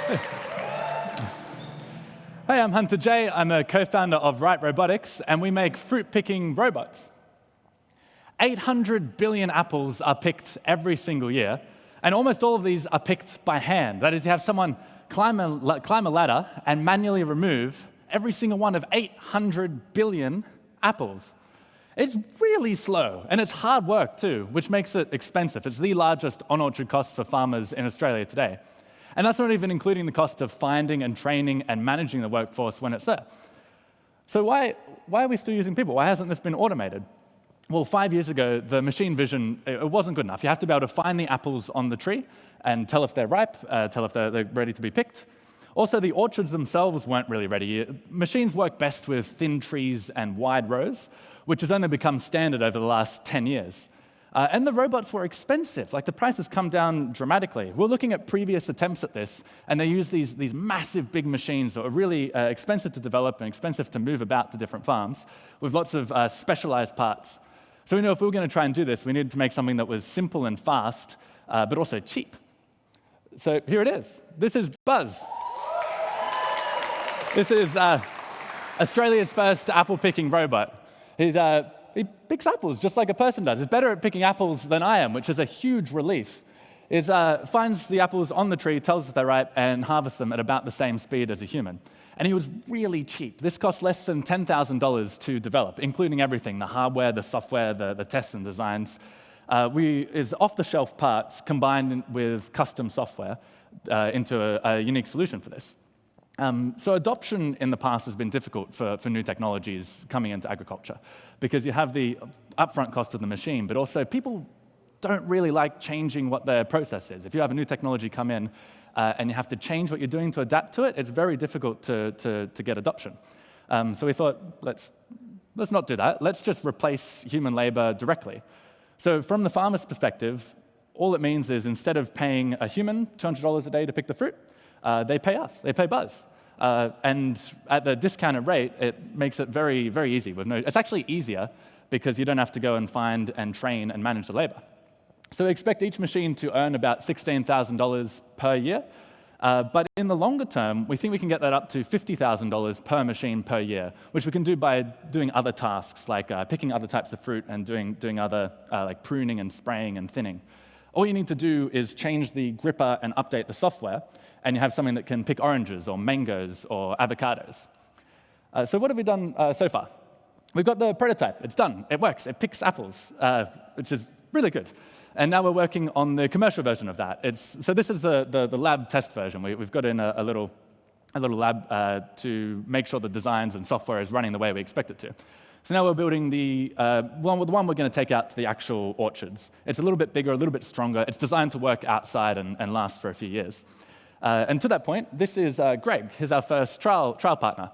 Hey, I'm Hunter J. I'm a co-founder of Robotics, and we make fruit-picking robots. 800 billion apples are picked every single year, and almost all of these are picked by hand. That is, you have someone climb a ladder and manually remove every single one of 800 billion apples. It's really slow, and it's hard work too, which makes it expensive. It's the largest on-orchard cost for farmers in Australia today. And that's not even including the cost of finding and training and managing the workforce when it's there. So why are we still using people? Why hasn't this been automated? Well, 5 years ago, the machine vision, it wasn't good enough. You have to be able to find the apples on the tree and tell if they're ripe, tell if they're ready to be picked. Also, the orchards themselves weren't really ready. Machines work best with thin trees and wide rows, which has only become standard over the last 10 years. And the robots were expensive. Like, the prices come down dramatically. We're looking at previous attempts at this, and they use these massive, big machines that are really expensive to develop and expensive to move about to different farms with lots of specialized parts. So we know if we were going to try and do this, we needed to make something that was simple and fast, but also cheap. So here it is. This is Buzz. This is Australia's first apple-picking robot. He picks apples just like a person does. He's better at picking apples than I am, which is a huge relief. He finds the apples on the tree, tells us they're ripe, and harvests them at about the same speed as a human. And he was really cheap. This cost less than $10,000 to develop, including everything, the hardware, the software, the tests and designs. It's off-the-shelf parts combined with custom software into a unique solution for this. So adoption in the past has been difficult for new technologies coming into agriculture because you have the upfront cost of the machine, but also people don't really like changing what their process is. If you have a new technology come in and you have to change what you're doing to adapt to it, it's very difficult to get adoption. So we thought, let's not do that. Let's just replace human labor directly. So from the farmer's perspective, all it means is instead of paying a human $200 a day to pick the fruit, they pay us. They pay Buzz. And at the discounted rate, it makes it very, very easy. It's actually easier because you don't have to go and find and train and manage the labor. So we expect each machine to earn about $16,000 per year. But in the longer term, we think we can get that up to $50,000 per machine per year, which we can do by doing other tasks, like picking other types of fruit and doing other, like pruning and spraying and thinning. All you need to do is change the gripper and update the software, and you have something that can pick oranges or mangoes or avocados. So what have we done so far? We've got the prototype. It's done. It works. It picks apples, which is really good. And now we're working on the commercial version of that. So this is the lab test version. We've got in a little lab to make sure the designs and software is running the way we expect it to. So now we're building the one we're going to take out to the actual orchards. It's a little bit bigger, a little bit stronger. It's designed to work outside and last for a few years. And to that point, this is Greg. He's our first trial partner.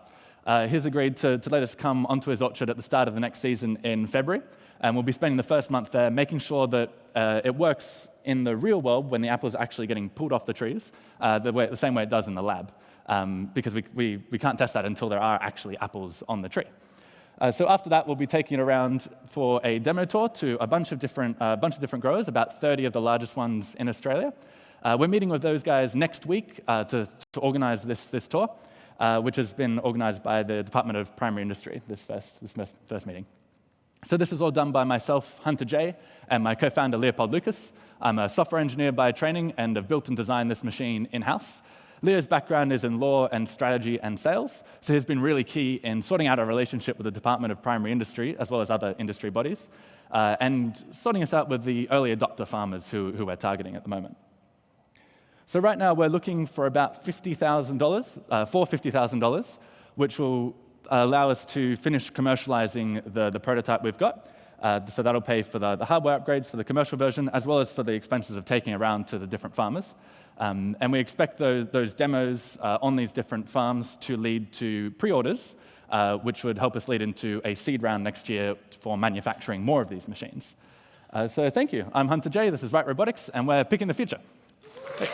He's agreed to let us come onto his orchard at the start of the next season in February. And we'll be spending the first month there making sure that it works in the real world when the apples are actually getting pulled off the trees, the same way it does in the lab, because we can't test that until there are actually apples on the tree. So after that, we'll be taking it around for a demo tour to a bunch of different growers, about 30 of the largest ones in Australia. We're meeting with those guys next week to organize this tour, which has been organized by the Department of Primary Industry, this first meeting. So this is all done by myself, Hunter J., and my co-founder, Leopold Lucas. I'm a software engineer by training and have built and designed this machine in-house. Leo's background is in law and strategy and sales, so he's been really key in sorting out our relationship with the Department of Primary Industry, as well as other industry bodies, and sorting us out with the early adopter farmers who we're targeting at the moment. So right now, we're looking for about $50,000, which will allow us to finish commercializing the prototype we've got. So that'll pay for the hardware upgrades for the commercial version, as well as for the expenses of taking around to the different farmers. And we expect those demos on these different farms to lead to pre-orders, which would help us lead into a seed round next year for manufacturing more of these machines. So thank you. I'm Hunter J. This is Robotics, and we're picking the future. Hey.